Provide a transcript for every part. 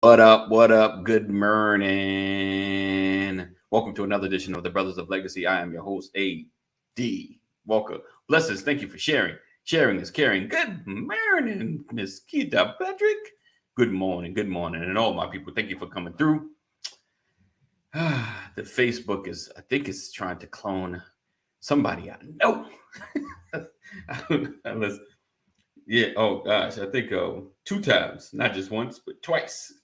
What up? What up? Good morning. Welcome to another edition of the Brothers of Legacy. I am your host, A.D. Walker. Blessings. Thank you for sharing. Sharing is caring. Good morning, Miss Keita Patrick. Good morning. Good morning. And all my people, thank you for coming through. The Facebook is, I think it's trying to clone somebody I know. Unless, yeah, oh gosh, I think 2 times, not just once, but twice.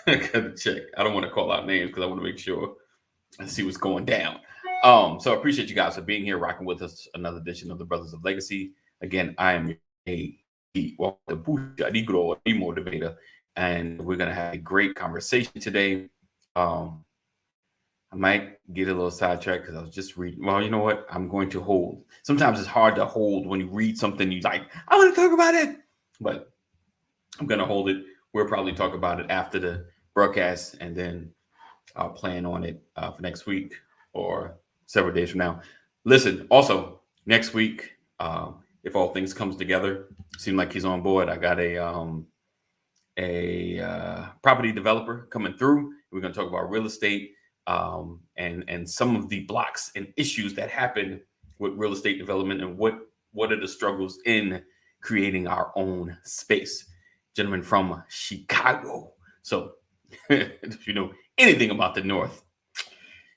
I gotta check. I don't want to call out names because I want to make sure I see what's going down. So I appreciate you guys for being here, rocking with us. Another edition of the Brothers of Legacy. Again, I am a motivator, and we're gonna have a great conversation today. I might get a little sidetracked because I was just reading. Well, you know what? I'm going to hold. Sometimes it's hard to hold when you read something you like, I want to talk about it, but I'm going to hold it. We'll probably talk about it after the broadcast, and then I'll plan on it for next week or several days from now. Listen, also, next week, if all things comes together, seems like he's on board. I got a property developer coming through. We're going to talk about real estate. And some of the blocks and issues that happen with real estate development, and what are the struggles in creating our own space. Gentleman from Chicago. So if you know anything about the North,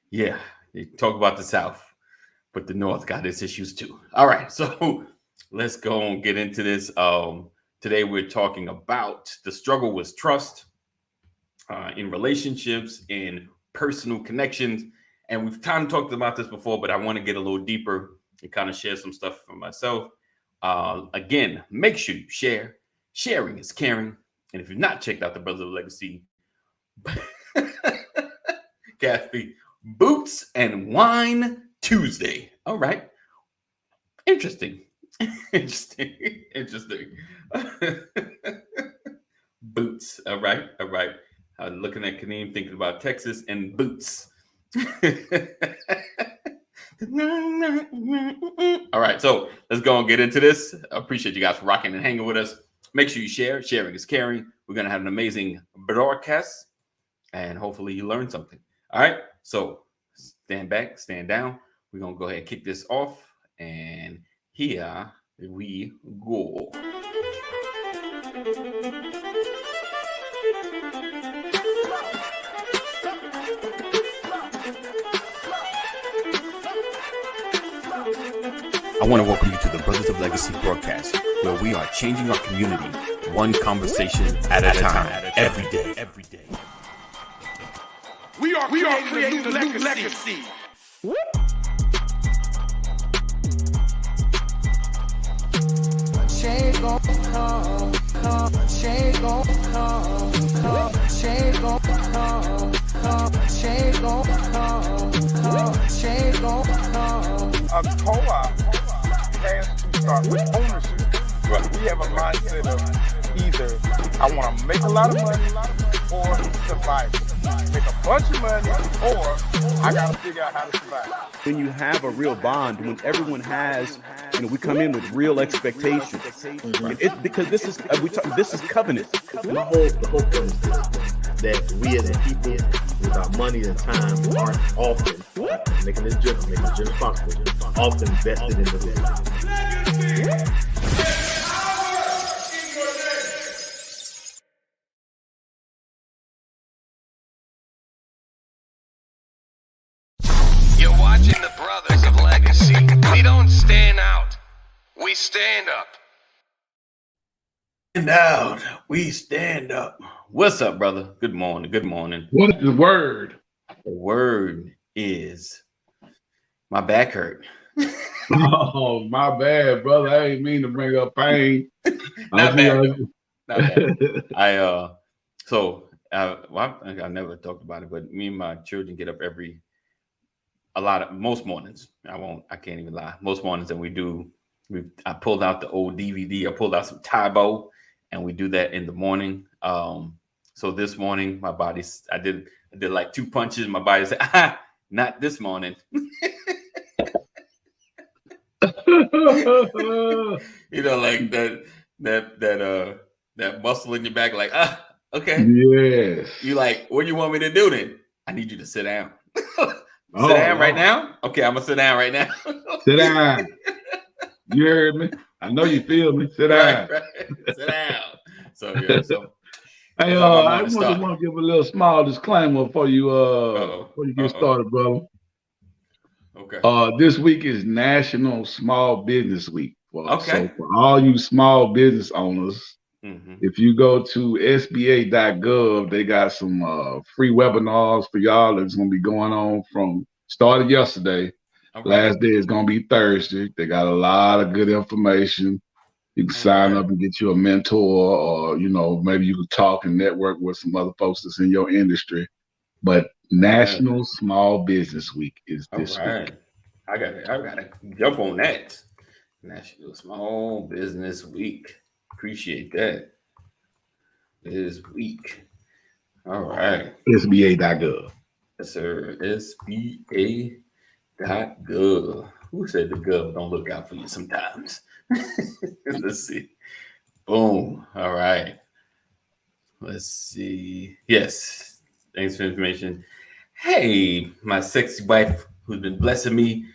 yeah, they talk about the South, but the North got its issues too. All right, so let's go and get into this. Today we're talking about the struggle with trust in relationships, in personal connections, and we've kind of talked about this before, but I want to get a little deeper and kind of share some stuff for myself. Again, make sure you share. Sharing is caring. And if you've not checked out the Brothers of Legacy, Kathy, Boots and Wine Tuesday. All right. Interesting. Interesting. Boots. All right. Looking at Kaneem, thinking about Texas and boots. All right, so let's go and get into this. I appreciate you guys for rocking and hanging with us. Make sure you share. Sharing is caring. We're going to have an amazing broadcast, and hopefully you learn something. All right, so stand back, stand down. We're going to go ahead and kick this off, and here we go. I want to welcome you to the Brothers of Legacy broadcast, where we are changing our community one conversation at a time, every day. We are creating a new legacy. Change gon' come. Change gon' come. Change gon' come. Change gon' come. Change gon' come. A co-op has to start with ownership. Right. We have a mindset of either I want to make a lot of money or survive. Make a bunch of money or I got to figure out how to survive. When you have a real bond, when everyone has, we come in with real expectations. Mm-hmm. Because this is covenant. The whole point is this, that we as a people, with our money and time, aren't often making this just possible, often vested in the business. You're watching the Brothers of Legacy. We don't stand out. We stand up. Stand out. We stand up. What's up, brother? Good morning. Good morning. What is the word? The word is my back hurt. Oh, my bad, brother. I ain't mean to bring up pain. Not bad. I never talked about it, but me and my children get up most mornings. I can't even lie. Most mornings that I pulled out the old DVD. I pulled out some Tybo, and we do that in the morning. So this morning, my body, I did like 2 punches. My body said, not this morning. Like that muscle in your back, like, Okay. Yes. You like, what do you want me to do then? I need you to sit down. Oh, Sit down right Lord. now? Okay, I'm gonna sit down right now. Sit down. You heard me? I know you feel me. Sit down. right. Sit down. So yeah, so Hey, that's how my I morning want started. to give a little small disclaimer before you get started, brother. Okay. This week is National Small Business Week. Okay. So for all you small business owners, if you go to SBA.gov, they got some free webinars for y'all that's going to be going on from started yesterday. Okay. Last day is going to be Thursday. They got a lot of good information. You can sign up and get you a mentor, or maybe you can talk and network with some other folks that's in your industry. But National Small Business Week is this week. I gotta jump on that. National Small Business Week. Appreciate that. This week. All right. SBA.gov. Yes, sir. SBA.gov. Who said the gov don't look out for you sometimes? Let's see. Boom. All right. Let's see. Yes. Thanks for the information. Hey, my sexy wife who's been blessing me.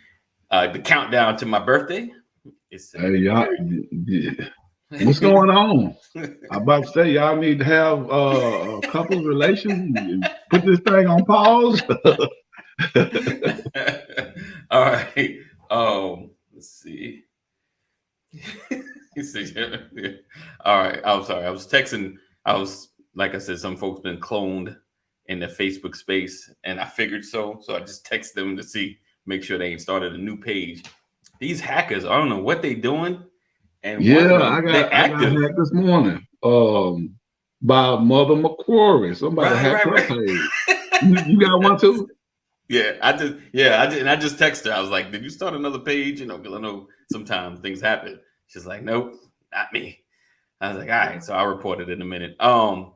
The countdown to my birthday. Hey, y'all. What's going on? I'm about to say y'all need to have a couples relations and put this thing on pause. All right. Let's see. All right. I'm sorry. I was texting. Like I said, some folks been cloned in the Facebook space, and I figured so. So I just texted them to make sure they ain't started a new page. These hackers, I don't know what they doing. And I got hacked this morning. By Mother McQuarrie. Somebody hacked her page. You got one too? Yeah, I did. And I just texted her. I was like, "Did you start another page?" Because I know sometimes things happen. She's like, "Nope, not me." I was like, "All right." So I'll report it in a minute. So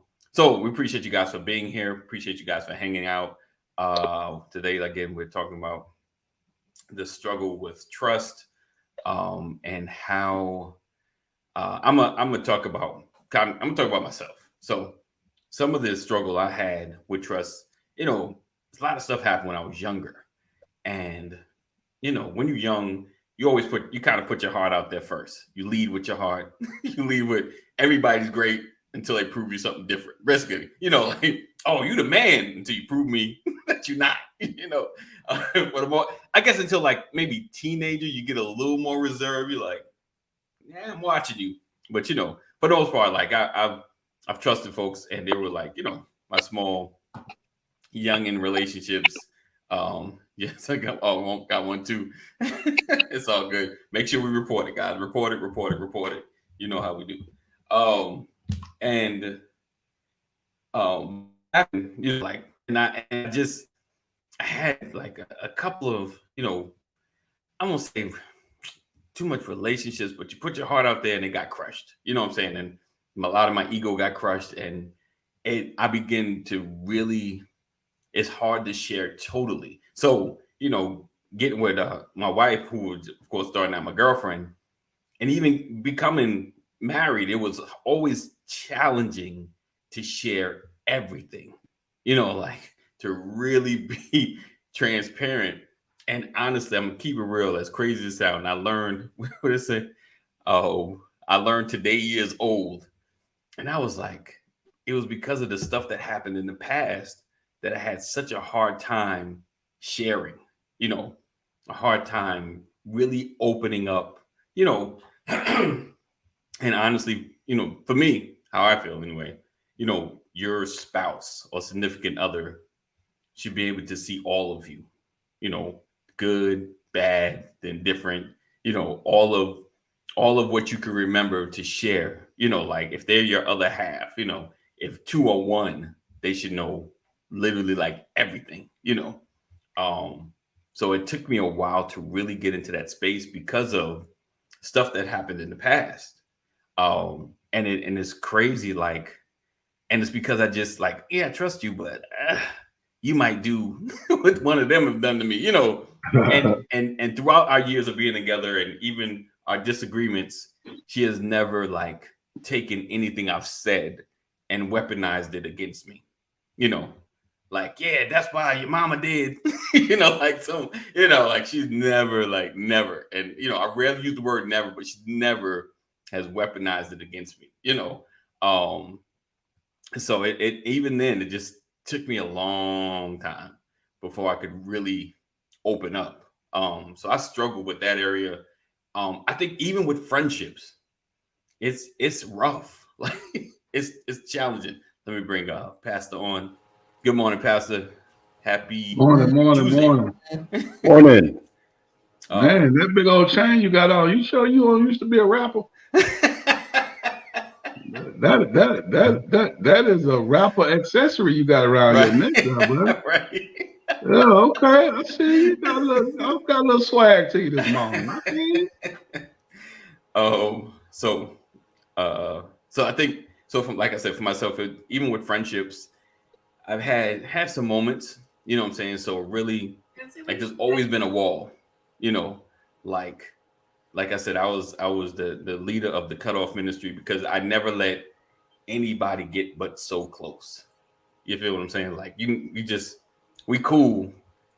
we appreciate you guys for being here. Appreciate you guys for hanging out. Today, again, we're talking about the struggle with trust, and how I'm gonna talk about myself. So some of the struggle I had with trust, a lot of stuff happened when I was younger. And, when you're young, you kind of put your heart out there first. You lead with your heart. You lead with everybody's great until they prove you something different. Basically, like, oh, you the man until you prove me that you're not, but I guess until like maybe teenager, you get a little more reserved. You're like, yeah, I'm watching you. But, for the most part, like I've trusted folks, and they were like, my small youngin' relationships. Yes, I got one too. It's all good. Make sure we report it, guys. Report it. You know how we do. I had like a couple of, I won't say too much relationships, but you put your heart out there and it got crushed. You know what I'm saying? And a lot of my ego got crushed, and I begin to really, it's hard to share totally. So, getting with my wife, who was, of course, starting out my girlfriend, and even becoming married, it was always challenging to share everything, like to really be transparent. And honestly, I'm gonna keep it real, as crazy as it sounds. I learned, what is it? Oh, I learned today years old. And I was like, it was because of the stuff that happened in the past that I had such a hard time sharing, a hard time really opening up, and honestly, for me, how I feel anyway, your spouse or significant other should be able to see all of you, good, bad, indifferent, all of what you can remember to share, like if they're your other half, if two are one, they should know literally like everything, so it took me a while to really get into that space because of stuff that happened in the past. And it's crazy, like, and it's because I just like, yeah, I trust you, but you might do what one of them have done to me, and throughout our years of being together and even our disagreements, she has never like taken anything I've said and weaponized it against me. You know, like, yeah, that's why your mama did. You know, like so, you know, like she's never, like never. And you know, I rarely use the word never, but she never has weaponized it against me, you know. So it even then it just took me a long time before I could really open up. So I struggle with that area. I think even with friendships, it's rough. Like it's challenging. Let me bring Pastor on. Good morning, Pastor. Happy Morning. Morning. Man, that big old chain you got on. You sure you used to be a rapper? That is a rapper accessory you got around your neck, bro. Right. Oh, okay. I see you got a little swag to you this morning. I see you. So I think from, like I said, for myself, even with friendships, I've had some moments, you know what I'm saying? So really, like there's always been a wall, you know, like I said, I was the leader of the cutoff ministry because I never let anybody get but so close. You feel what I'm saying? Like we cool.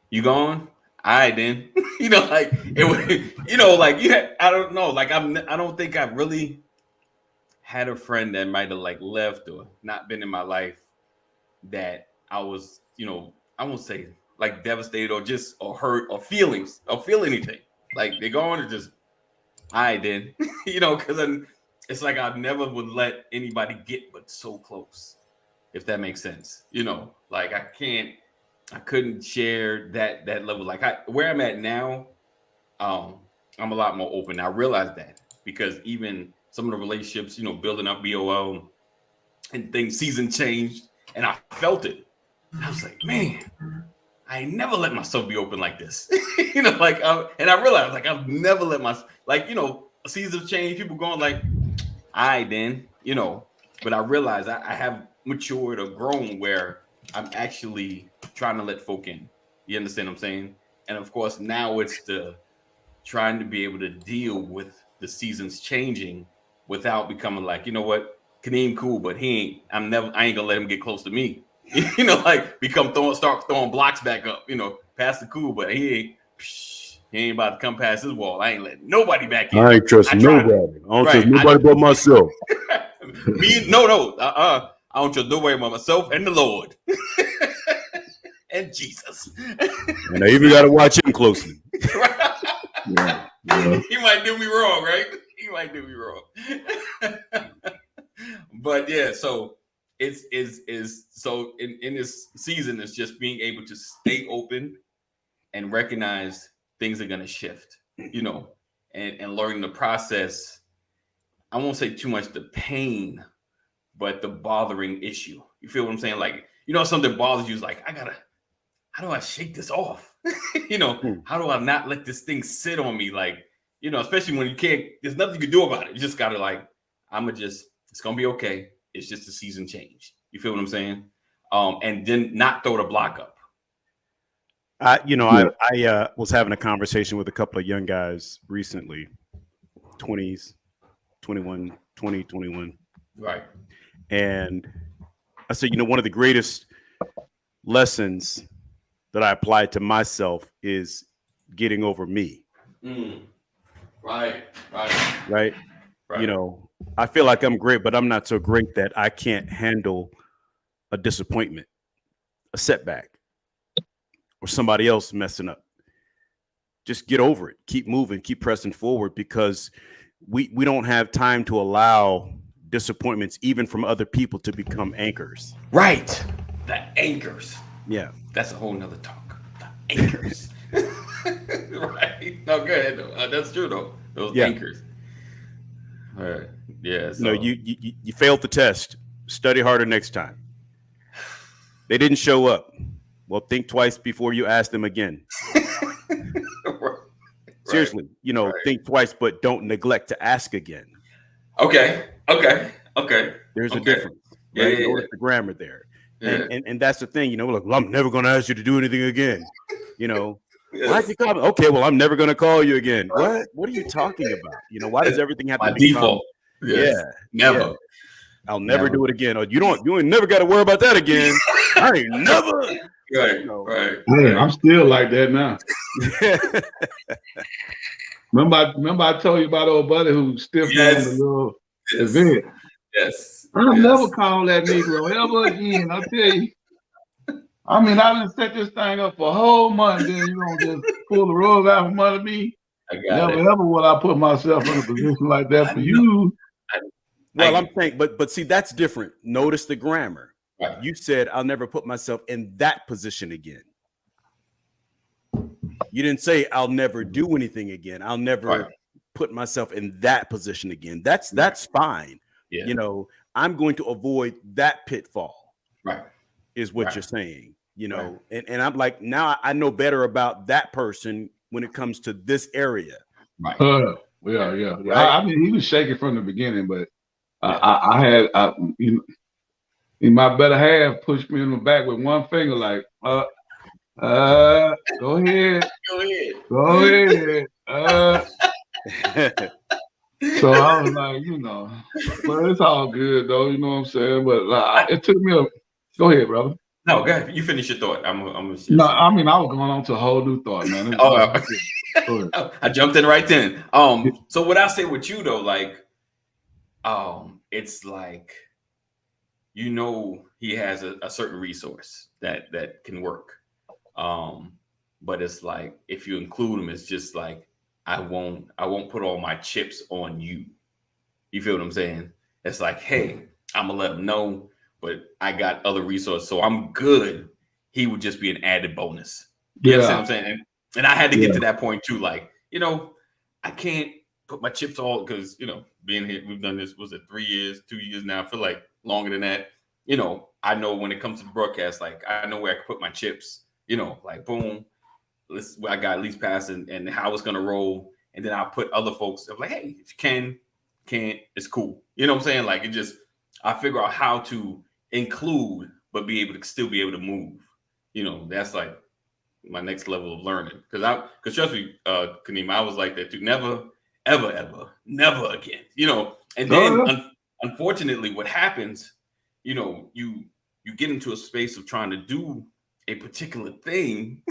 You gone? All right, then. You know, like it was, you know, like I don't know. Like I don't think I really had a friend that might have like left or not been in my life that I was, you know, I won't say like devastated or hurt or feel anything. Like they're going to just, all right, then. You know, because it's like I never would let anybody get but so close, if that makes sense. You know, like I couldn't share that level. Like where I'm at now, I'm a lot more open. I realize that because even some of the relationships, you know, building up BOL and things, season changed, and I felt it. I was like, man, I ain't never let myself be open like this. You know, like, and I realized like I've never let myself, like, you know, seasons change, people going like, all right, then, you know, but I realized I have matured or grown where I'm actually trying to let folk in. You understand what I'm saying? And of course, now it's the trying to be able to deal with the seasons changing without becoming like, you know what, Kaneem cool, but I ain't gonna let him get close to me. You know, like start throwing blocks back up, you know, past the cool, but he ain't about to come past his wall. I ain't letting nobody back in. I ain't trusting nobody. I don't trust nobody but myself. I don't trust nobody but myself and the Lord. And Jesus. And I even got to watch him closely. Yeah. He might do me wrong, right? He might do me wrong. But yeah, so so in this season, it's just being able to stay open and recognize things are going to shift, you know, and learning the process. I won't say too much the pain, but the bothering issue. You feel what I'm saying? Like, you know, something bothers you is like, how do I shake this off? You know, how do I not let this thing sit on me? Like, you know, especially when there's nothing you can do about it. You just got to like, it's going to be okay. It's just a season change. You feel what I'm saying? And then not throw the block up. I was having a conversation with a couple of young guys recently, 20s, 21. Right. And I said, you know, one of the greatest lessons that I applied to myself is getting over me. Right. You know, I feel like I'm great, but I'm not so great that I can't handle a disappointment, a setback, or somebody else messing up. Just get over it. Keep moving. Keep pressing forward, because we don't have time to allow disappointments, even from other people, to become anchors. Right. The anchors. Yeah. That's a whole nother talk. The anchors. Right. No, go ahead though. That's true though. Those anchors. All right. Yeah. So. No, you failed the test. Study harder next time. They didn't show up. Well, think twice before you ask them again. Right. Seriously, you know, think twice, but don't neglect to ask again. Okay. There's a difference. Right? Notice the grammar there. Yeah. And that's the thing, you know, like, well, I'm never going to ask you to do anything again. You know, why'd you call me? Okay, well, I'm never going to call you again. What are you talking about? You know, why does everything have to be default? Yes. Yeah, never. I'll never do it again. Or you ain't never got to worry about that again. I ain't never. Right, You know. right. Hey, I'm still like that now. Remember I told you about old buddy who stiffed me on the little event. Yes. I'll never call that Negro ever again. I tell you. I mean, I done set this thing up for a whole month. Then you don't just pull the rug out from under me. I got Never it. ever will I put myself in a position like that for you. Well, I'm saying, but see, that's different. Notice the grammar. Right. You said I'll never put myself in that position again. You didn't say I'll never do anything again. I'll never put myself in that position again. That's fine. Yeah. You know, I'm going to avoid that pitfall. Right. Is what you're saying. You know, and I'm like, now I know better about that person when it comes to this area. Right. Yeah. Right? I mean, he was shaking from the beginning, but my better half pushed me in the back with one finger, like, go ahead. So I was like, well, it's all good though, you know what I'm saying? But it took me go ahead, brother. No, go ahead. You finish your thought. I'm no, I mean, I was going on to a whole new thought, man. I jumped in right then. So what I say with you though, like, it's like, he has a certain resource that can work. But it's like, if you include him, it's just like, I won't put all my chips on you. You feel what I'm saying? It's like, hey, I'm gonna let him know, but I got other resources, so I'm good. He would just be an added bonus. You know what I'm saying? And I had to get to that point too. Like, I can't put my chips all, because being here, we've done this, was it 3 years, 2 years now? I feel like longer than that. I know when it comes to the broadcast, like, I know where I can put my chips. Like, boom, I got at least pass and how it's gonna roll, and then I'll put other folks. I'm like, hey, if you can't, it's cool. You know what I'm saying? Like, I figure out how to include, but be able to still be able to move. That's like my next level of learning. Because trust me, Kaneem, I was like that too. Never, ever, ever, never again. And then unfortunately, what happens, you get into a space of trying to do a particular thing,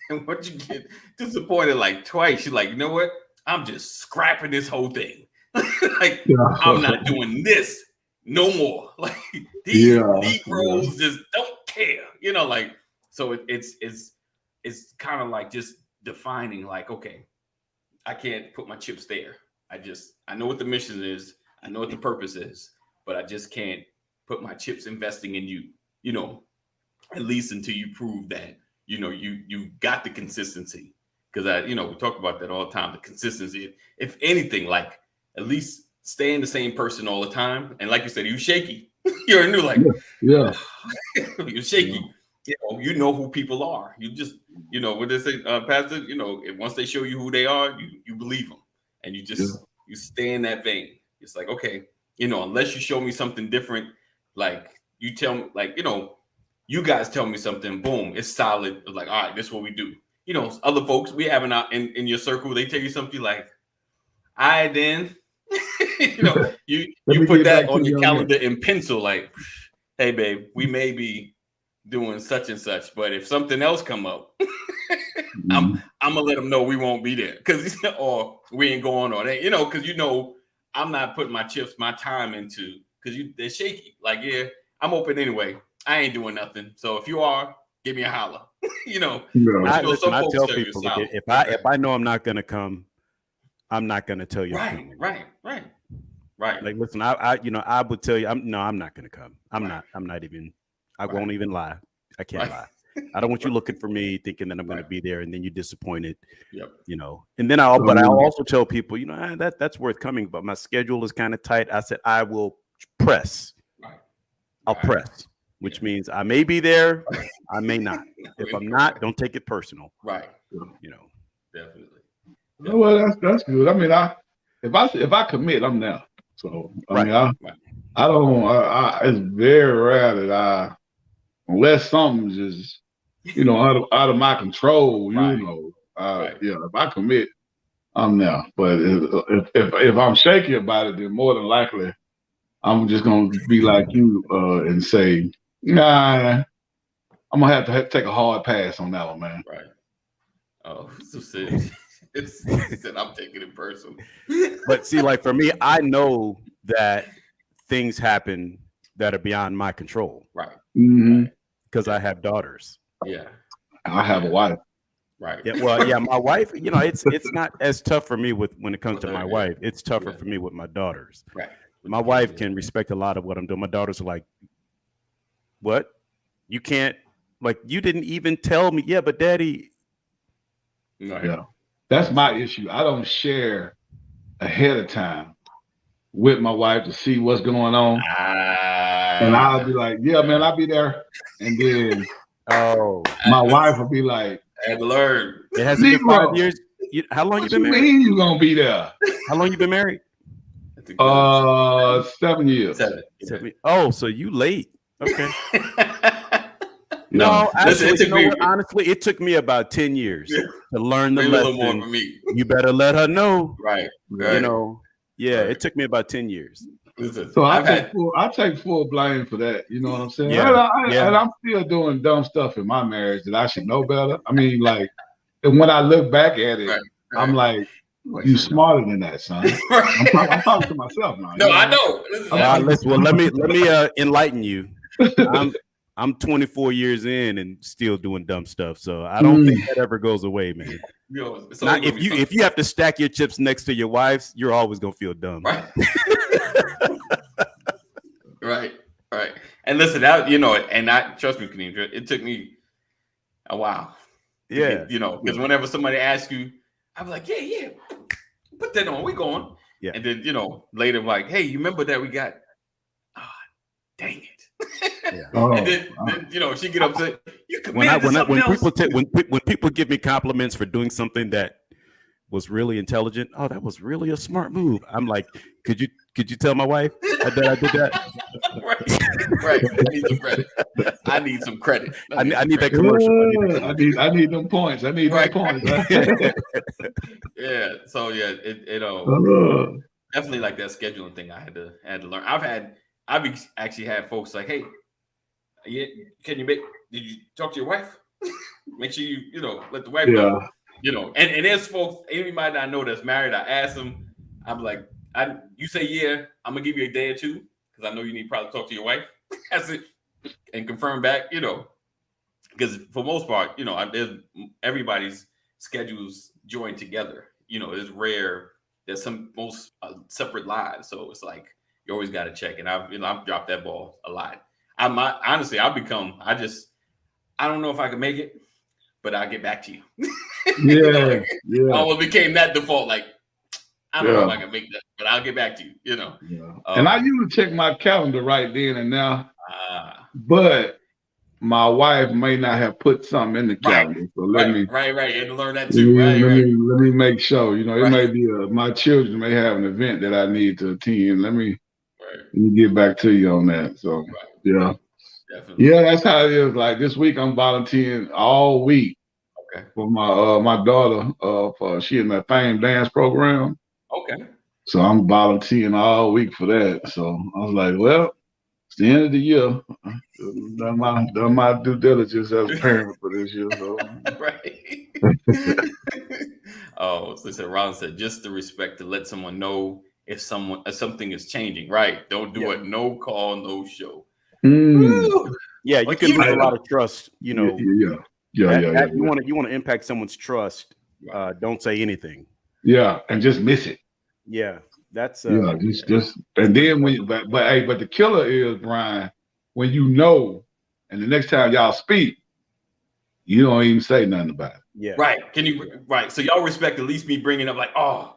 and once you get disappointed like twice, you're like, you know what? I'm just scrapping this whole thing. Like, I'm not doing this no more. Like, these pros just don't care. So it's kind of like just defining, like, okay, I can't put my chips there. I know what the mission is. I know what the purpose is, but I just can't put my chips investing in you, at least until you prove that, you got the consistency. Because we talk about that all the time, the consistency. If anything, like, at least staying the same person all the time. And like you said, you shaky. You're new, like, you're shaky. You know who people are. You just, what they say, Pastor, once they show you who they are, you believe them. And you just, you stay in that vein. It's like, okay, unless you show me something different, like, you tell me, like, you guys tell me something, boom, it's solid. It's like, all right, this is what we do. Other folks we have in your circle, they tell you something like, all right, then, you put that on your calendar in pencil, like, hey, babe, we may be doing such and such, but if something else come up, I'm gonna let them know we won't be there, because or we ain't going, or they, because I'm not putting my time into, because they're shaky. Like, yeah, I'm open anyway. I ain't doing nothing. So if you are, give me a holler. I tell people, if I know I'm not gonna come, I'm not gonna tell you. Right. Like, listen, I would tell you, I'm not gonna come. I'm not even. I won't even lie. I can't lie. I don't want you looking for me thinking that I'm going to be there, and then you're disappointed. Yep. And then I'll also tell people, that's worth coming, but my schedule is kind of tight. I said I will press. Right. I'll press, which means I may be there, I may not. If I'm not, don't take it personal. Right. Definitely. Well, that's good. I mean, if I commit, I'm there. So I mean, I don't. It's very rare that unless something's just out of my control, if I commit, I'm there. But if I'm shaky about it, then more than likely I'm just gonna be like you and say, nah, I'm gonna have to take a hard pass on that one, man. Right. Oh, so said I'm taking it personal. But see, like for me, I know that things happen that are beyond my control. Right. Mm-hmm. Because I have daughters. Yeah. I have a wife. Right. Yeah. Well, yeah, my wife, you know, it's not as tough for me when it comes to my wife. It's tougher for me with my daughters. Right. My wife can respect a lot of what I'm doing. My daughters are like, what? You can't, like, you didn't even tell me. Yeah, but daddy. Right. Yeah. That's my issue. I don't share ahead of time with my wife to see what's going on. And I'll be like, yeah, man, I'll be there. And then my wife will be like, I had to learn. It hasn't been 5 years. How long you been married? Mean you gonna be there? How long you been married? 7 years. 7. Oh, so you late. Okay. No, actually, you know what? Honestly, it took me about 10 years to learn the lesson. A little more for me. You better let her know. Right. You know, it took me about 10 years. So I take full blame for that. You know what I'm saying? Yeah. And I'm still doing dumb stuff in my marriage that I should know better. I mean, like, and when I look back at it, I'm like, you smarter than that, son. I'm talking to myself now. No, I know. Well, let me enlighten you. I'm 24 years in and still doing dumb stuff, so I don't think that ever goes away, man. Now, if you have to stack your chips next to your wife's, you're always gonna feel dumb. Right. Right. And listen, that and trust me, Kaneem, it took me a while. Yeah. Because whenever somebody asks you, I'm like, yeah, put that on, we going. Yeah. And then later, I'm like, hey, you remember that we got? Dang it. Yeah. And then she get upset. You when people give me compliments for doing something that was really intelligent, oh, that was really a smart move. I'm like, could you tell my wife that I did that? Right. I need some credit. I need that commercial. I need them points. I need them points. Yeah. So it definitely like that scheduling thing. I had to learn. I've actually had folks like, hey, did you talk to your wife? Make sure you let the wife know. And there's folks, anybody I know that's married, I ask them, I'm like, you say yeah, I'm gonna give you a day or two because I know you need to probably talk to your wife. That's it, and confirm back. Because for most part, everybody's schedules join together. It's rare. There's some most separate lives, so it's like you always got to check. And I've dropped that ball a lot. I don't know if I can make it, but I'll get back to you. Yeah. I almost became that default. Like, I don't know if I can make that, but I'll get back to you. Yeah. And I usually check my calendar right then and now. But my wife may not have put something in the calendar. So let me and learn that too. Let me make sure. It may be my children may have an event that I need to attend. Let me get back to you on that. So yeah. Definitely. Yeah, that's how it is. Like this week I'm volunteering all week for my daughter for she in the Fame dance program. Okay. So I'm volunteering all week for that. So I was like, well, it's the end of the year. Done my due diligence as a parent for this year. So. Right. So Rollins said, just the respect to let someone know if something is changing. Right. Don't do it. No call, no show. Yeah, you can lose a lot of trust. Yeah. You want to impact someone's trust. Don't say anything. Yeah, and just miss it. Yeah, that's just and then but the killer is, Brian, when and the next time y'all speak, you don't even say nothing about it. Yeah, right. So y'all respect at least me bringing up like, oh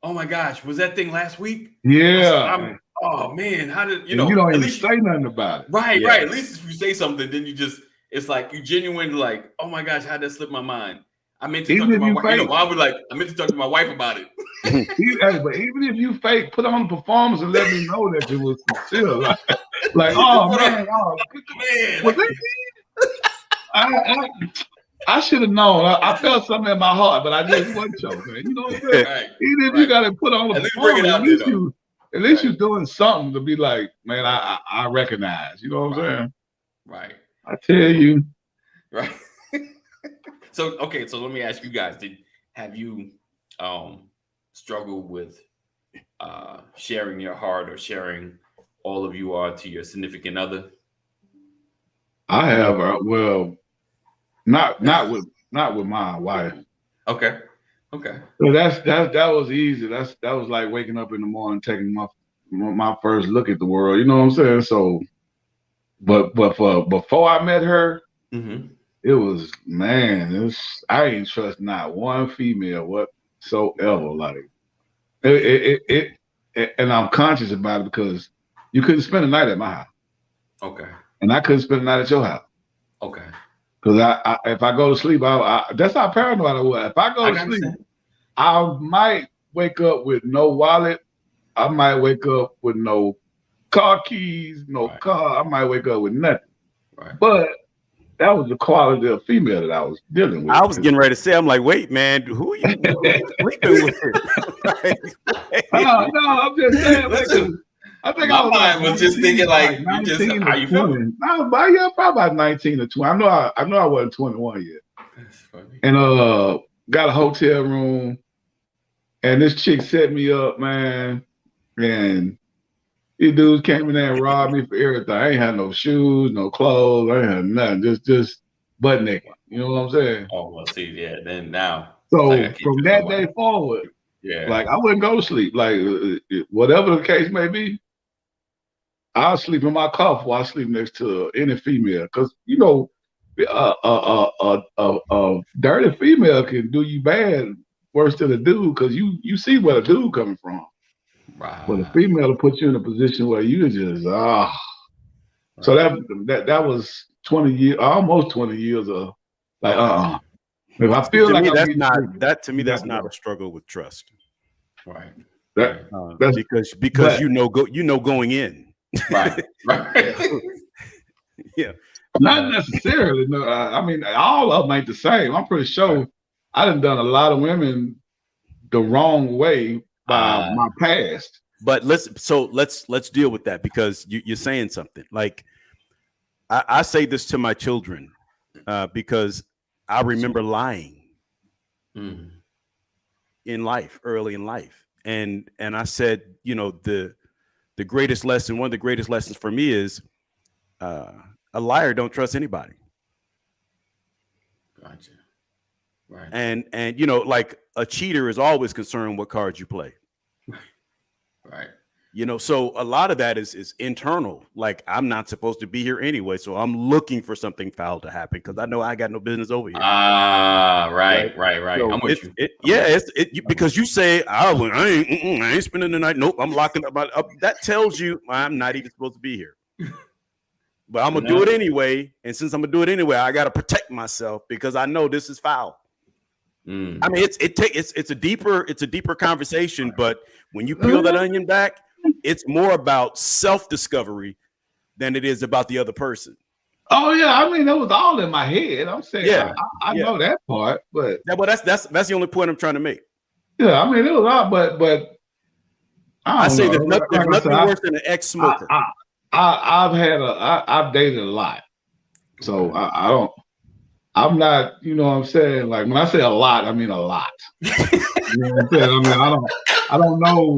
my gosh, was that thing last week? Yeah. Oh man, how did you don't even say nothing about it? Right. At least if you say something, then it's like you genuinely like, oh my gosh, how'd that slip my mind? I meant to talk to my wife. I meant to talk to my wife about it. But even if you fake, put on the performance and let me know that you was sincere. Like oh man, was that I should have known. I felt something in my heart, but I just wasn't sure, man. You know what I'm saying? Right. Even if you got to put on the performance, at least you're doing something to be like, man, I recognize. You know what I'm saying? Right. I tell you. Right. So okay, so let me ask you guys: have you struggled with sharing your heart or sharing all of you are to your significant other? I have. Well, not with my wife. Okay. Okay. So that was easy. That was like waking up in the morning, taking my first look at the world. You know what I'm saying? So, but for before I met her, it was, man. I ain't trust not one female whatsoever. Like it, and I'm conscious about it because you couldn't spend a night at my house. Okay. And I couldn't spend a night at your house. Okay. Because I if I go to sleep, that's how paranoid I was. If I go to sleep, I might wake up with no wallet. I might wake up with no car keys, no car. I might wake up with nothing. Right. But that was the quality of female that I was dealing with. I was getting ready to say, I'm like, wait, man, who are you sleeping with? No, I'm just saying. Listen, I think my mind was just thinking like you just how you feeling. Probably about 19 or 20. I know I wasn't 21 yet. That's funny. And got a hotel room, and this chick set me up, man. And these dudes came in there and robbed me for everything. I ain't had no shoes, no clothes, I ain't had nothing. Just butt naked. You know what I'm saying? Oh well, see, yeah. Then now. So like from that day forward, like I wouldn't go to sleep. Like whatever the case may be, I'll sleep in my car before I sleep next to any female. Because you know, a dirty female can do you bad worse than a dude. Because you see where the dude coming from. Right. But a female will put you in a position where you just Right. So that was 20 years, almost 20 years of like If I feel like that's not a struggle with trust. Right. That's because you know going in. Right. Right. Yeah. Not necessarily. No, I mean all of them ain't the same. I'm pretty sure I done a lot of women the wrong way by my past. But let's deal with that because you're saying something. Like I say this to my children because I remember lying in life, early in life. And I said, you know, the greatest lesson, one of the greatest lessons for me is a liar don't trust anybody. Gotcha. Right. And you know, like a cheater is always concerned what cards you play. Right. You know, so a lot of that is internal. Like I'm not supposed to be here anyway, so I'm looking for something foul to happen because I know I got no business over here. Right. So I'm with you. Because you say, I ain't spending the night. Nope, I'm locking up that tells you I'm not even supposed to be here. But I'm gonna do it anyway, and since I'm gonna do it anyway, I gotta protect myself because I know this is foul. I mean, it's a deeper conversation, but when you peel that onion back, it's more about self-discovery than it is about the other person. Oh yeah, I mean that was all in my head. I'm saying I know that part, but that's the only point I'm trying to make. Yeah, I mean it was all, but I say there's nothing worse than an ex-smoker. I've dated a lot, so I'm not, you know what I'm saying? Like when I say a lot, I mean a lot. You know what I'm saying? I mean, I don't know.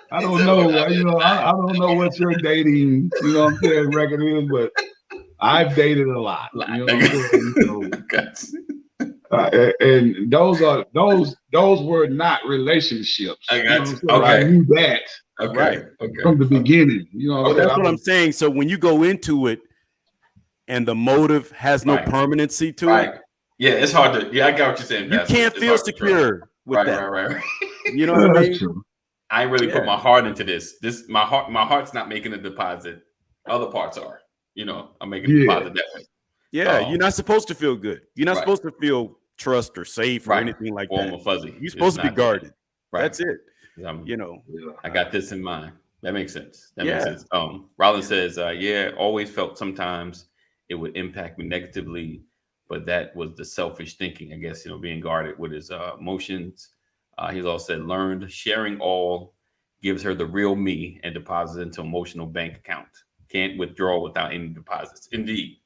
I don't know, you know, I don't know what your dating, you know what I'm saying, record is, but I've dated a lot. You know what I'm saying? And those were not relationships. I got you. Okay. I knew that okay. From the beginning. You know, that's what I'm saying. So when you go into it and the motive has no permanency to it. Yeah, it's hard to. Yeah, I got what you're saying. You can't feel secure with that. Right. You know what I mean? True. I ain't really put my heart into this. My heart's not making a deposit. Other parts are. You know, I'm making a deposit that way. Yeah, you're not supposed to feel good. You're not supposed to feel trust or safe or anything like warm that. or fuzzy. You're supposed to be guarded. Right. That's it. You know, I got this in mind. That makes sense. Makes sense. Rollins says, always felt sometimes it would impact me negatively, but that was the selfish thinking, I guess, you know, being guarded with his emotions. He's also said, learned sharing all gives her the real me and deposits into emotional bank account. Can't withdraw without any deposits. Indeed.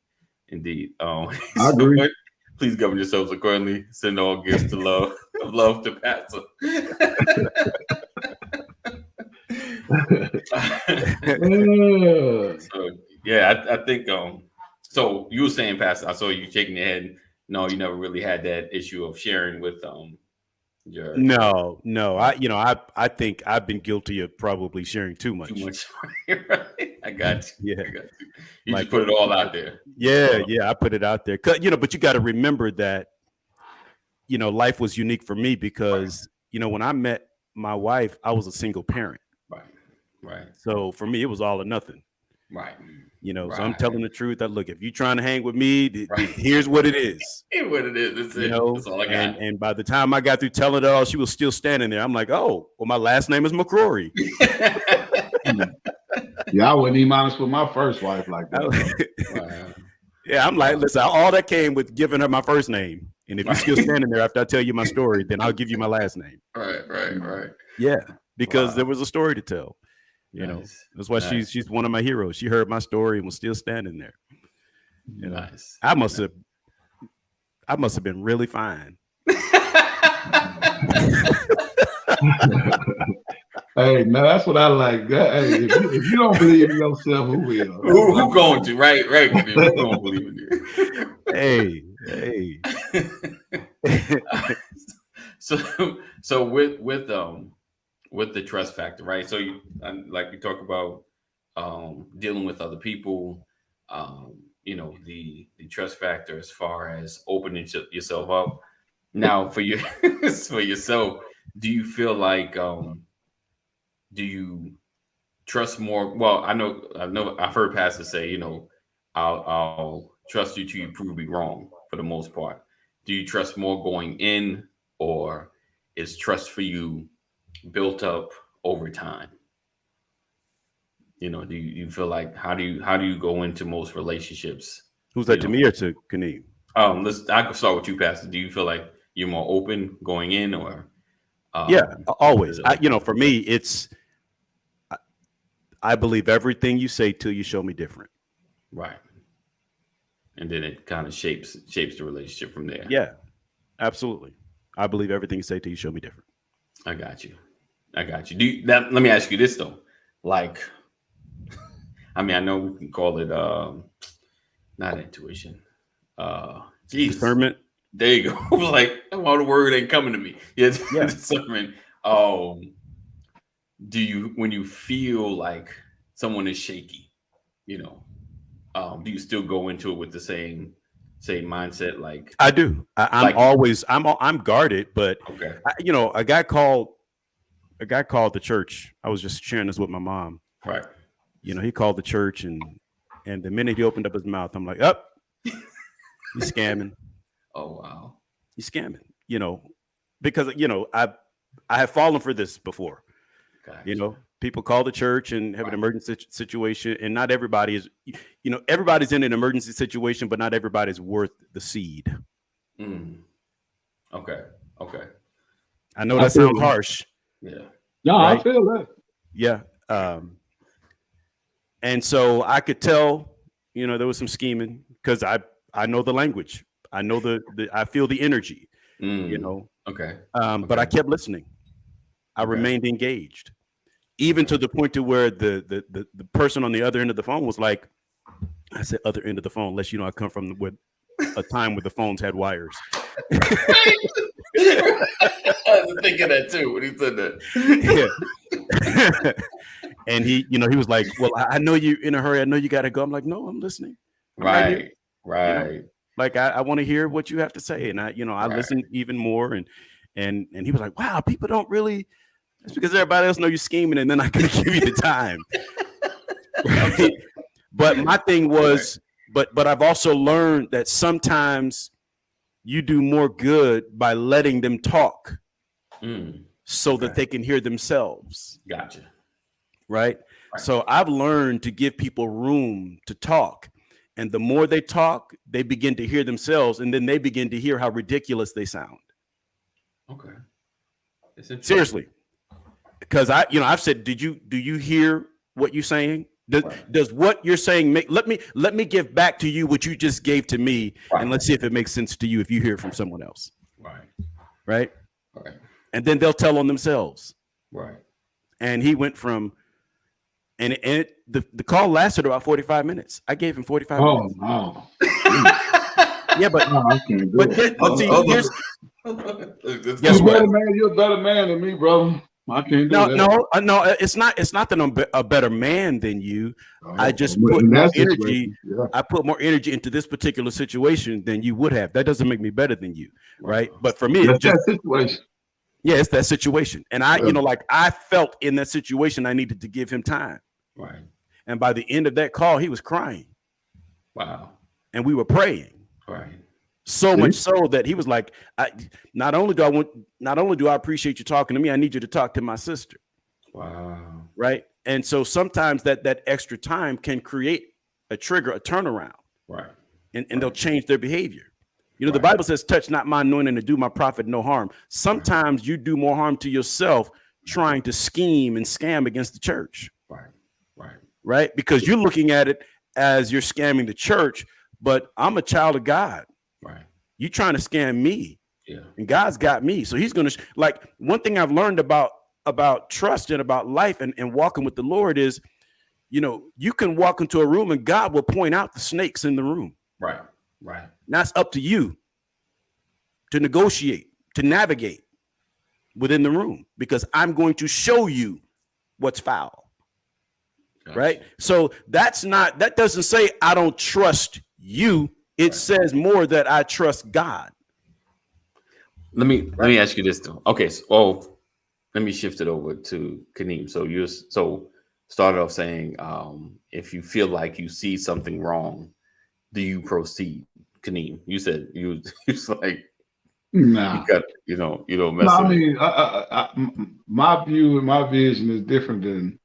I So, agree. please govern yourselves accordingly. Send all gifts to love, of love to Pastor. So yeah, I think so you were saying, Pastor, I saw you shaking your head. No, you never really had that issue of sharing with your No. I think I've been guilty of probably sharing too much. too much. Right? I got you. Yeah. I got you. You Like, just put it all out there. Yeah, I put it out there. But you got to remember that, life was unique for me because, when I met my wife, I was a single parent. Right. So for me, it was all or nothing. Right. So I'm telling the truth that, look, if you're trying to hang with me, Right. here's what it is. Here's what it is. That's it. You know, That's all I got. and by the time I got through telling it all, she was still standing there. I'm like, oh, well, my last name is McCrory. Yeah, I wouldn't even honest with my first wife like that. Wow. Yeah, I'm like, listen, all that came with giving her my first name. And if you're still standing there after I tell you my story, then I'll give you my last name. Right. Yeah, because Wow. there was a story to tell. Nice. That's why Nice. she's one of my heroes. She heard my story and was still standing there. Nice. I must have been really fine. Hey, no, that's what I like. Hey, if you don't believe in yourself, who will? Who going to? Right. Who don't believe in you? Hey. So with the trust factor, right? So you talk about dealing with other people, the trust factor as far as opening yourself up. Now for you for yourself, do you feel like do you trust more? Well, I know I've heard pastors say, I'll trust you till you prove me wrong for the most part. Do you trust more going in, or is trust for you built up over time? Do you feel like how do you go into most relationships? Who's that, to me or to Kaneem? I can start with you, Pastor. Do you feel like you're more open going in, or yeah, always. For me, it's I believe everything you say till you show me different. Right. And then it kind of shapes the relationship from there. Yeah, absolutely. I believe everything you say till you show me different. I got you. Let me ask you this though. Like, I know we can call it not intuition. Discernment. There you go. Like, well, the word ain't coming to me. Yeah. Discernment. Do you, when you feel like someone is shaky, do you still go into it with the same mindset? Like, I do. I'm guarded, but okay. A guy called the church. I was just sharing this with my mom. Right. He called the church, and the minute he opened up his mouth, I'm like, up. He's scamming. Oh wow. He's scamming. Because I have fallen for this before. Gotcha. People call the church and have an emergency situation, and not everybody is, everybody's in an emergency situation, but not everybody's worth the seed. Okay. I know that sounds harsh. Yeah. No, right? I feel that. Yeah. And so I could tell, there was some scheming because I know the language. I know I feel the energy, Okay. But I kept listening. I remained engaged, even to the point to where the person on the other end of the phone was like, I said other end of the phone, unless I come from with a time where the phones had wires. I was thinking that too when he said that. Yeah. And he was like, well, I know you're in a hurry. I know you got to go. I'm like, no, I'm listening. Right. Like, I want to hear what you have to say. And I listened even more. And he was like, wow, people don't really, it's because everybody else know you're scheming, and then I couldn't give you the time. Right? But my thing was, but I've also learned that sometimes you do more good by letting them talk so that they can hear themselves. Gotcha. Right? So I've learned to give people room to talk. And the more they talk, they begin to hear themselves, and then they begin to hear how ridiculous they sound. Okay. It's interesting. Seriously, because I've said, do you hear what you're saying? Does what you're saying make? Let me give back to you what you just gave to me, and let's see if it makes sense to you if you hear it from someone else. Right. And then they'll tell on themselves. Right. And he went from, the call lasted about 45 minutes. I gave him 45 minutes. Oh, Yeah, but I can't do it. see, here's You're a better man. You're a better man than me, brother. I can't do that. no. It's not that I'm a better man than you. I just But put in more that energy. situation, yeah. I put more energy into this particular situation than you would have. That doesn't make me better than you, right? But for me, That's it's just that situation. yeah, it's that situation. And I, Yeah. like I felt in that situation, I needed to give him time. Right. And by the end of that call, he was crying. Wow. And we were praying. Right. So much so that he was like, not only do I appreciate you talking to me, I need you to talk to my sister. Wow. Right. And so sometimes that extra time can create a trigger, a turnaround. Right. And they'll change their behavior. The Bible says, touch not my anointing and do my prophet no harm. Sometimes you do more harm to yourself trying to scheme and scam against the church. Right. Right. Right. Because you're looking at it as you're scamming the church, but I'm a child of God. Right. You trying to scam me. Yeah. And God's got me. So he's going to like one thing I've learned about trust and about life and walking with the Lord is, you can walk into a room and God will point out the snakes in the room. Right. Right. Now it's up to you to negotiate, to navigate within the room because I'm going to show you what's foul. Gotcha. Right. So that doesn't say I don't trust you. It says more that I trust God. Let me ask you this though. Okay, so let me shift it over to Kaneem. So you started off saying if you feel like you see something wrong, do you proceed? Kaneem, you said you was like nah. You don't mess. No, I mean, my view and my vision is different than.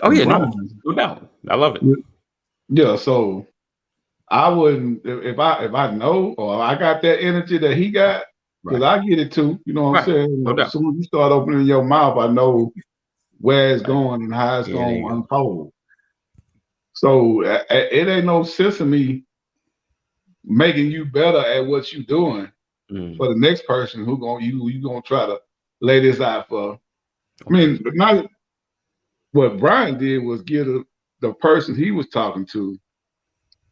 Oh yeah, no doubt. I love it. Yeah, so I wouldn't if I know or I got that energy that he got because I get it too. You know what I'm saying? As soon as you start opening your mouth, I know where it's going and how it's going to unfold. So it ain't no sense of me making you better at what you're doing for the next person who you gonna try to lay this out for. I mean, not what Brian did was give the person he was talking to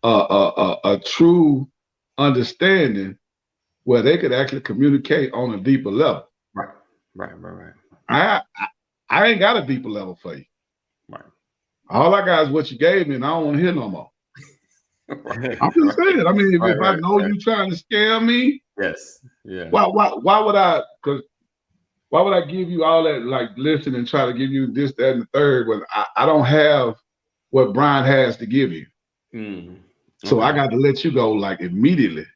a true understanding where they could actually communicate on a deeper level. Right. I ain't got a deeper level for you. Right. All I got is what you gave me, and I don't want to hear no more. Right. I'm just saying. I mean, if I know you trying to scam me, yes, yeah. Why would I? Because why would I give you all that, like, listen and try to give you this, that, and the third when I don't have what Brian has to give you? So I got to let you go like immediately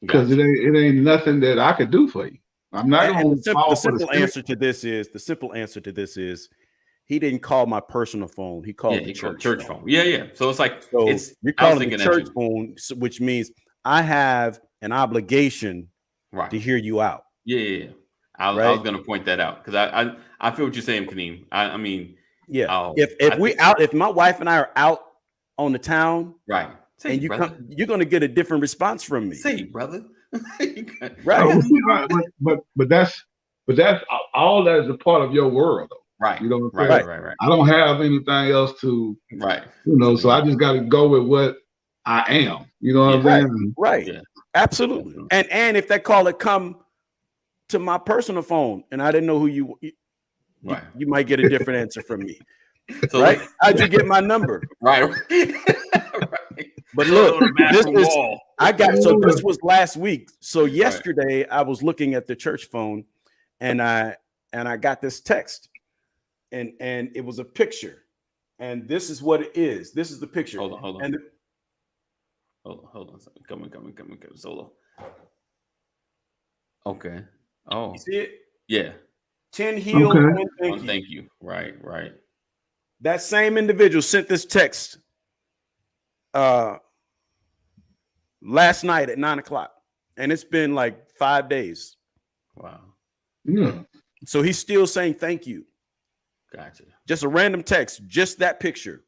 because it ain't nothing that I could do for you. I'm not going to fall for the simple answer to this is he didn't call my personal phone. He called the church phone. Yeah. So it's like you're calling the church phone, which means I have an obligation to hear you out. Yeah. I was going to point that out because I feel what you're saying, Kaneem. I mean, yeah. If my wife and I are out on the town, right, and you come, you're going to get a different response from me. Say, brother. Right. But that's all that is a part of your world, though. Right. You know what I'm saying? Right. I don't have anything else to. Right. So I just got to go with what I am. You know what I'm saying? Right. Yeah. Absolutely. And if that call had come to my personal phone and I didn't know who you might get a different answer from me. So right? How'd you get my number? Right. But look, this was last week. So yesterday I was looking at the church phone and I got this text and it was a picture. And this is what it is. This is the picture. Hold on. And hold on. Coming. Solo. Okay. Oh. You see it? Yeah. 10 healed. Okay. Thank you. Right. That same individual sent this text last night at 9:00, and it's been like 5 days. Wow. Yeah. So he's still saying thank you. Gotcha. Just a random text, just that picture.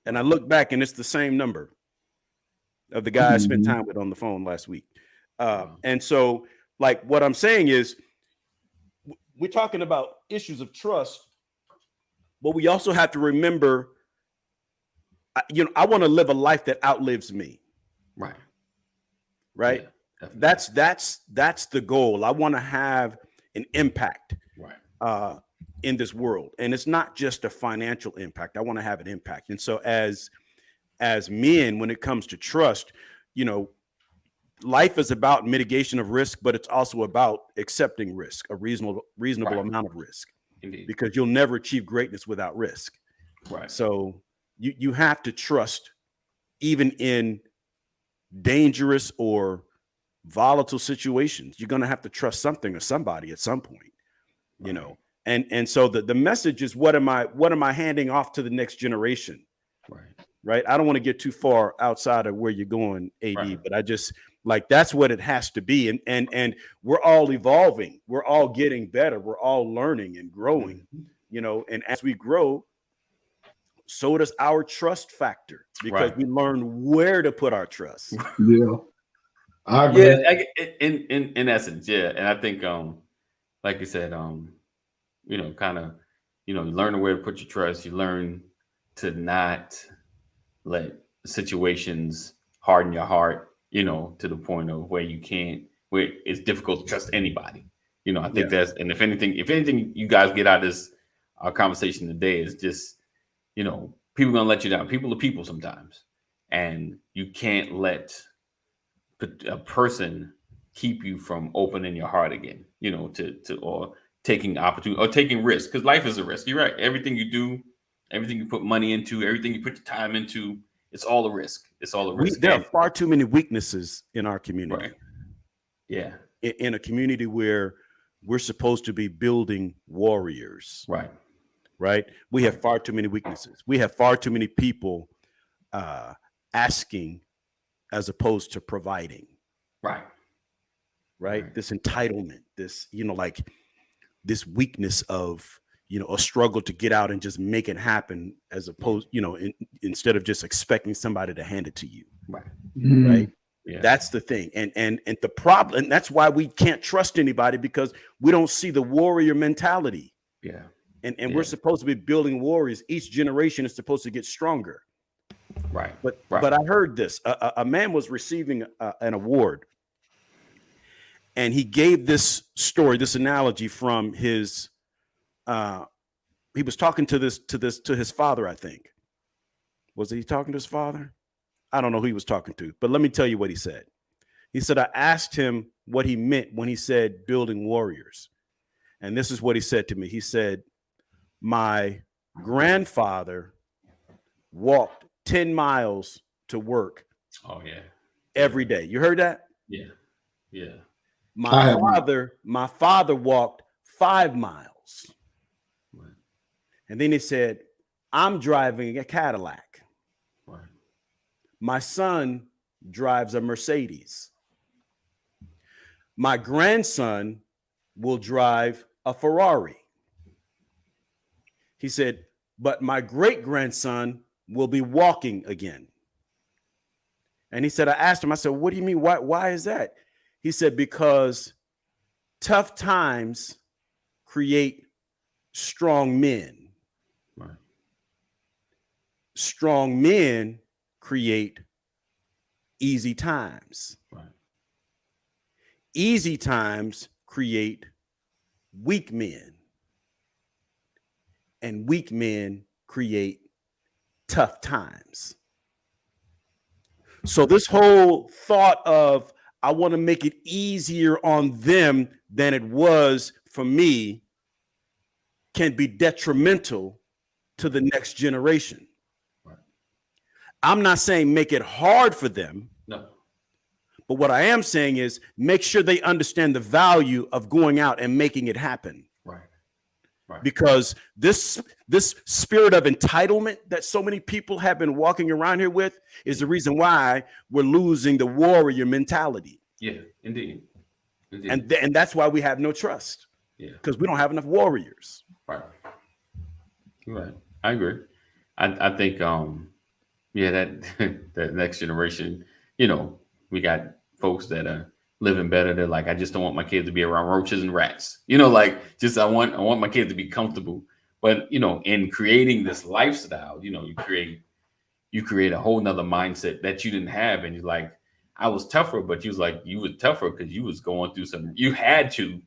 And I look back and it's the same number of the guy I spent time with on the phone last week. And so, like, what I'm saying is, we're talking about issues of trust, but we also have to remember, I want to live a life that outlives me. Right. Right. Yeah, that's the goal. I want to have an impact. Right. In this world, and it's not just a financial impact. I want to have an impact. And so as men, when it comes to trust, life is about mitigation of risk, but it's also about accepting risk, a reasonable Right. amount of risk. Indeed. Because you'll never achieve greatness without risk. Right. So you have to trust, even in dangerous or volatile situations. You're going to have to trust something or somebody at some point, Right. And so the message is, what am I handing off to the next generation? Right. I don't want to get too far outside of where you're going, AD, Right. but I just, like, that's what it has to be. And we're all evolving. We're all getting better. We're all learning and growing, and as we grow, so does our trust factor, because Right. we learn where to put our trust. Yeah. I agree. Yeah, in essence, yeah. And I think, like you said, kind of, you learn where to put your trust. You learn to not let situations harden your heart, to the point of where it's difficult to trust anybody. I think that's, and if anything you guys get out of this, our conversation today is just, people gonna let you down. People are people sometimes, and you can't let a person keep you from opening your heart again, or taking opportunity or taking risk, because life is a risk. You're right. Everything you do, everything you put money into, everything you put your time into, it's all a risk. It's all a risk. There are far too many weaknesses in our community. Right. Yeah. In a community where we're supposed to be building warriors. Right. Right. We have far too many weaknesses. We have far too many people asking as opposed to providing. Right. Right. This entitlement, this, this weakness of, a struggle to get out and just make it happen, as opposed, instead of just expecting somebody to hand it to you. Right. Right. Yeah. That's the thing. And the problem, and that's why we can't trust anybody, because we don't see the warrior mentality. Yeah. And we're supposed to be building warriors. Each generation is supposed to get stronger. Right. But I heard this. A man was receiving an award, and he gave this story, this analogy from his. He was talking to his father, I think. Was he talking to his father? I don't know who he was talking to, but let me tell you what he said. He said, I asked him what he meant when he said building warriors. And this is what he said to me. He said, my grandfather walked 10 miles to work. Oh, yeah. Every day. You heard that? Yeah. Yeah. My father walked 5 miles. Right. And then he said, I'm driving a Cadillac. Right. My son drives a Mercedes. My grandson will drive a Ferrari. He said, but my great-grandson will be walking again. And he said, I asked him, I said, what do you mean? Why is that? He said, because tough times create strong men. Right. Strong men create easy times. Right. Easy times create weak men. And weak men create tough times. So this whole thought of, I want to make it easier on them than it was for me, can be detrimental to the next generation. Right. I'm not saying make it hard for them. No. But what I am saying is make sure they understand the value of going out and making it happen. Right. Right. Because this spirit of entitlement that so many people have been walking around here with is the reason why we're losing the warrior mentality. Yeah, indeed. And that's why we have no trust. Yeah. Because we don't have enough warriors. Right. You're right. I agree. I think yeah, that that next generation, you know, we got folks that are living better. They're like, I just don't want my kids to be around roaches and rats. You know, like just I want my kids to be comfortable. But you know, in creating this lifestyle, you know, you create a whole nother mindset that you didn't have. And you're like, I was tougher, but you was like, you were tougher because you was going through some, you had to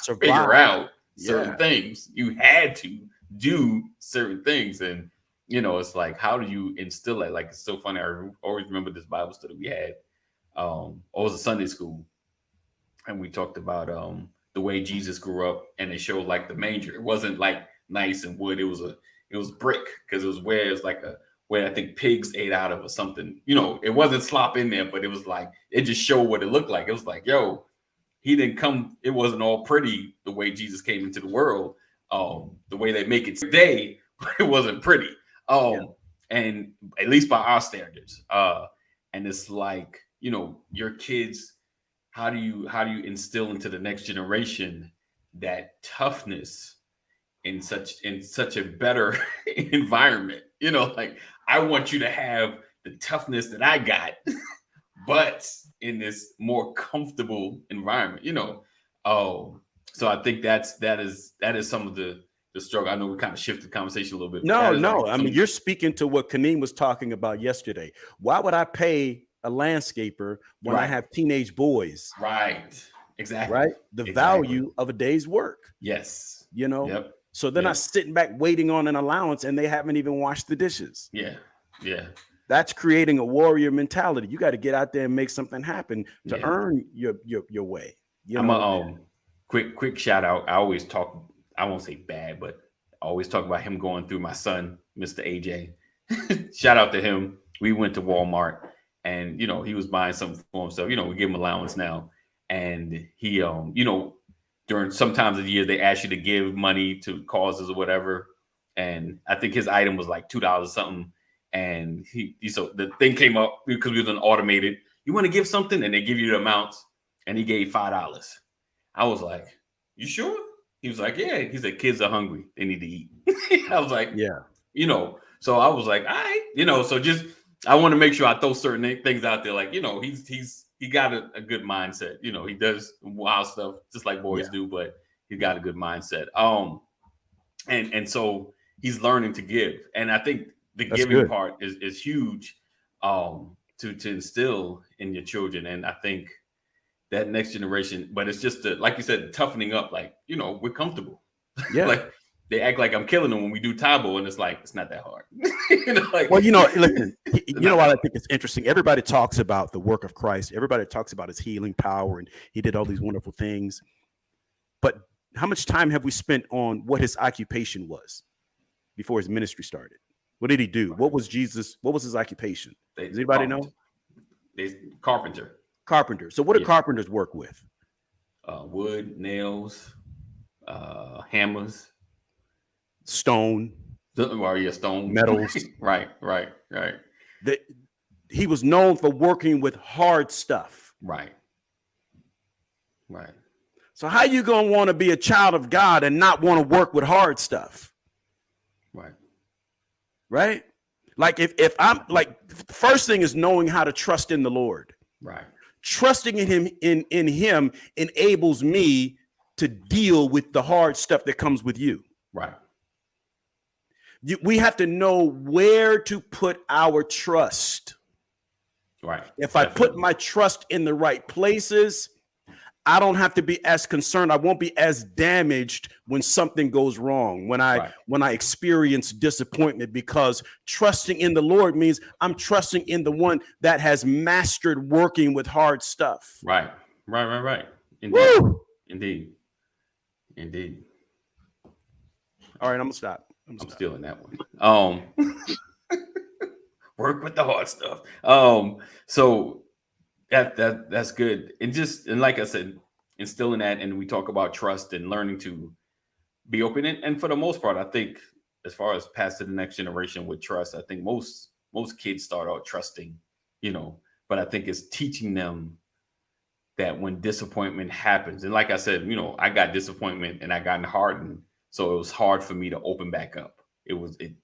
figure out certain things. You had to do certain things. And, you know, it's like, how do you instill it? Like, it's so funny. I always remember this Bible study we had. It was a Sunday school. And we talked about the way Jesus grew up, and they showed like the manger. It wasn't like nice and wood. It was brick, because it was where it's like where I think pigs ate out of or something. You know, it wasn't slop in there, but it was like, it just showed what it looked like. It was like, yo, he didn't come, it wasn't all pretty the way Jesus came into the world. The way they make it today, it wasn't pretty. And at least by our standards. And it's like, you know, your kids, how do you instill into the next generation that toughness in such a better environment? You know, like, I want you to have the toughness that I got, but in this more comfortable environment, you know. So I think that is some of the struggle. I know we kind of shifted the conversation a little bit. No. I mean, you're speaking to what Kaneem was talking about yesterday. Why would I pay a landscaper when I have teenage boys? Right. Exactly. Right. The value of a day's work. Yes. You know. Yep. So they're not sitting back waiting on an allowance, and they haven't even washed the dishes. Yeah. Yeah. That's creating a warrior mentality. You got to get out there and make something happen to earn your way. You know? Quick shout out. I always talk, I won't say bad, but I always talk about him going through my son, Mr. AJ. Shout out to him. We went to Walmart, and, you know, he was buying something for himself. You know, we give him allowance now. And he, you know, during some times of the year, they ask you to give money to causes or whatever. And I think his item was like $2 or something. And so the thing came up because we was an automated, you want to give something? And they give you the amounts. And he gave $5. I was like, you sure? He was like, yeah. He said, kids are hungry. They need to eat. I was like, yeah. You know, so I was like, all right, you know, so just, I want to make sure I throw certain things out there. Like, you know, he got a good mindset. You know, he does wild stuff just like boys do, but he got a good mindset. And so he's learning to give. And I think the giving part is huge to instill in your children. And I think that next generation, but it's just like you said, toughening up. Like, you know, we're comfortable. Yeah. Like, they act like I'm killing them when we do Tabo, and it's like, it's not that hard. You know, like, well, you know, listen, you know what I think is interesting? Everybody talks about the work of Christ. Everybody talks about his healing power, and he did all these wonderful things. But how much time have we spent on what his occupation was before his ministry started? What did he do? What was Jesus? What was his occupation? Does anybody know? Carpenter. Carpenter. So what do carpenters work with? Wood, nails, hammers. Stone, stone, metals. right. He was known for working with hard stuff. Right. So how you gonna want to be a child of God and not want to work with hard stuff? Right. Like if I'm like, first thing is knowing how to trust in the Lord. Right. Trusting in him in him enables me to deal with the hard stuff that comes with you. Right. We have to know where to put our trust. Right. If I put my trust in the right places, I don't have to be as concerned. I won't be as damaged when something goes wrong, when I experience disappointment, because trusting in the Lord means I'm trusting in the one that has mastered working with hard stuff. Right. Indeed. Woo! Indeed. All right, I'm gonna stop. I'm stealing that one. Work with the hard stuff. So that's good. And like I said, instilling that, and we talk about trust and learning to be open. And for the most part, I think as far as pass to the next generation with trust, I think most kids start out trusting, you know, but I think it's teaching them that when disappointment happens, and like I said, you know, I got disappointment and I got hardened, so it was hard for me to open back up. It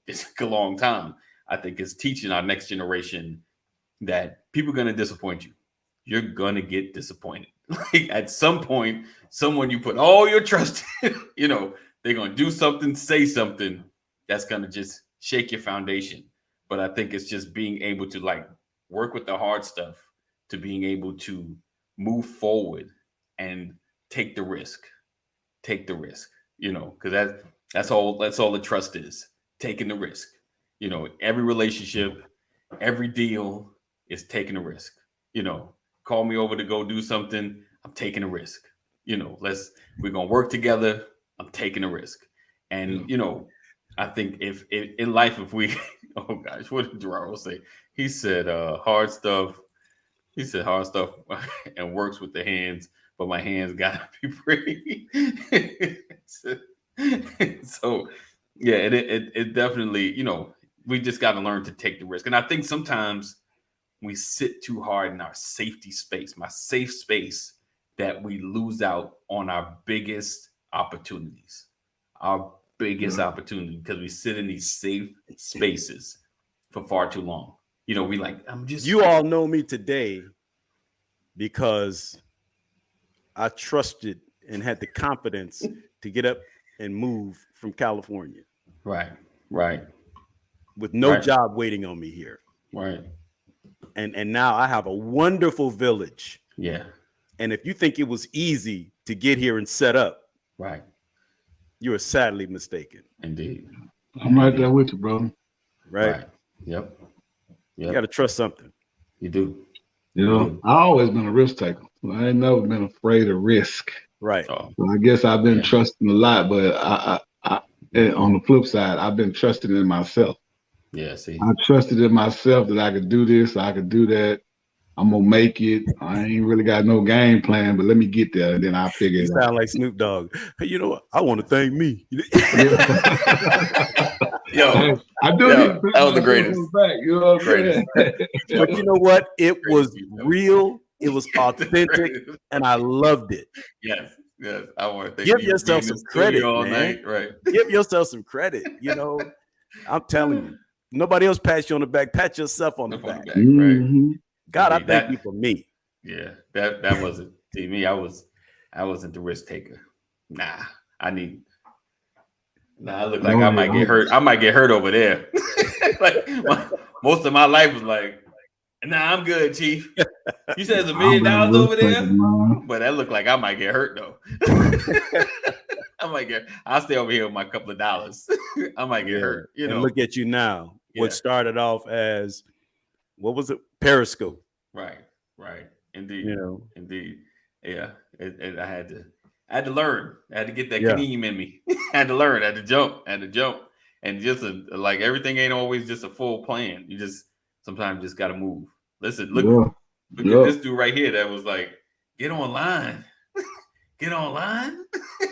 took a long time. I think it's teaching our next generation that people are going to disappoint you. You're going to get disappointed. Like at some point, someone you put all your trust in, you know, they're going to do something, say something that's going to just shake your foundation. But I think it's just being able to like work with the hard stuff to being able to move forward and take the risk, you know, because that's all the trust is, taking the risk. You know, every relationship, every deal is taking a risk. You know, call me over to go do something, I'm taking a risk. You know, we're gonna work together, I'm taking a risk. And you know, I think if in life, if we oh gosh, what did Gerardo say? He said hard stuff and works with the hands, but my hands gotta be pretty. So yeah, it definitely, you know, we just got to learn to take the risk. And I think sometimes we sit too hard in our safety space, my safe space, that we lose out on our biggest opportunities, because we sit in these safe spaces for far too long. You know, you all know me today because I trusted and had the confidence to get up and move from California. Right. With no job waiting on me here. Right. And now I have a wonderful village. Yeah. And if you think it was easy to get here and set up, right, you are sadly mistaken. Indeed. I'm right there with you, brother. Right. Yep. You got to trust something. You do. You know, I always been a risk taker. I ain't never been afraid of risk. Right. So I guess I've been trusting a lot, but I on the flip side, I've been trusting in myself. Yeah, see. I trusted in myself that I could do this, I could do that. I'm gonna make it. I ain't really got no game plan, but let me get there, and then I figure it out. Sound like Snoop Dogg. Hey, you know what? I want to thank me. Yo, I do. That was the greatest. Back, you know what I'm saying? But you know what? It was real. It was authentic, and I loved it. Yes. I want to thank Give yourself some credit, all man. Night. Right. Give yourself some credit. You know, I'm telling you, nobody else pats you on the back. Pat yourself on the back. Mm-hmm. God, I thank you for me. Yeah, that wasn't. See me, I wasn't the risk taker. Nah, I look like I might get hurt. I might get hurt over there. Like most of my life was like, nah, I'm good, Chief. You said there's $1 million over there, but that looked like I might get hurt though. I'll stay over here with my couple of dollars. I might get hurt. You know, and look at you now. Yeah. What started off as, what was it? Periscope. Right. Indeed. You know, indeed. Yeah. I had to learn. I had to get that Kaneem in me. I had to learn. I had to jump. And just like everything ain't always just a full plan. You just sometimes just got to move. Listen, look at this dude right here that was like, get online. Get online.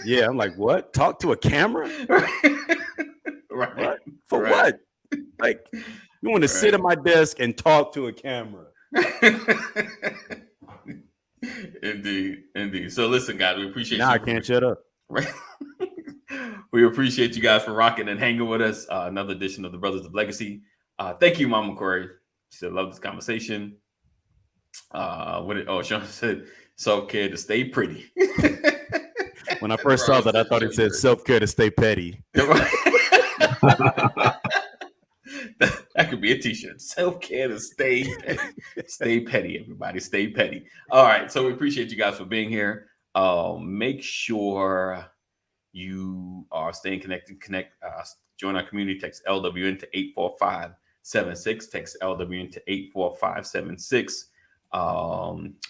Yeah, I'm like, what? Talk to a camera? Right. What? For what? Like, you want to sit at my desk and talk to a camera. Indeed. So listen, guys, we appreciate you. Now I can't shut up. Right. We appreciate you guys for rocking and hanging with us. Another edition of the Brothers of Legacy. Thank you, Mama Corey. She said, love this conversation. Sean said, self-care to stay pretty. When I first saw that, I thought it said self-care to stay petty. That could be a t-shirt. Self-care to stay petty. Stay petty, everybody. Stay petty. All right. So we appreciate you guys for being here. Make sure you are staying connected. Join our community. Text LWN to 84576. Text LWN to 84576.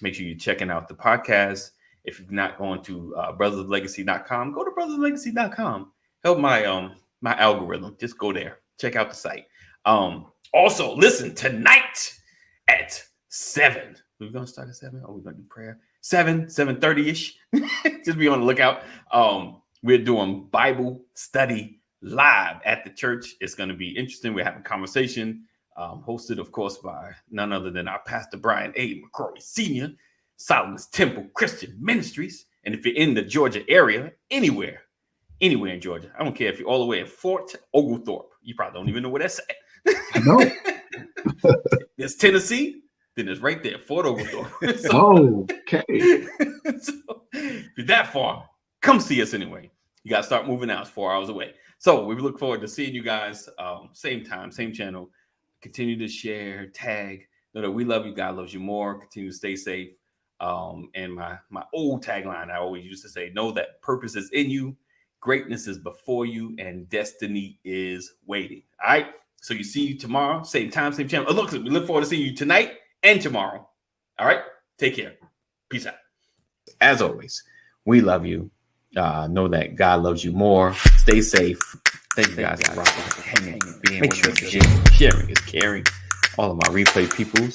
Make sure you're checking out the podcast. If you're not going to brothersoflegacy.com, go to brothersoflegacy.com. Help my my algorithm. Just go there. Check out the site. Also, listen, tonight at 7. We're gonna start at 7. We're gonna do prayer. 7:30-ish. Just be on the lookout. We're doing Bible study live at the church. It's gonna be interesting. We're having a conversation, hosted, of course, by none other than our Pastor Brian A. McCrory Sr. Solomon's Temple Christian Ministries. And if you're in the Georgia area, anywhere in Georgia, I don't care if you're all the way at Fort Oglethorpe, you probably don't even know where that's at. No. There's Tennessee, then it's right there, Fort Oglethorpe. Okay. So, if you're that far, come see us anyway. You got to start moving out. It's 4 hours away. So we look forward to seeing you guys. Same time, same channel. Continue to share, tag. Know that we love you. God loves you more. Continue to stay safe. And my old tagline I always used to say, know that purpose is in you, greatness is before you, and destiny is waiting. All right. So you see you tomorrow, same time, same channel. Look, we look forward to seeing you tonight and tomorrow. All right. Take care. Peace out. As always, we love you. Know that God loves you more. Stay safe. Thank you guys for rocking, hanging, being. Make sure sharing is caring. All of my replay peoples.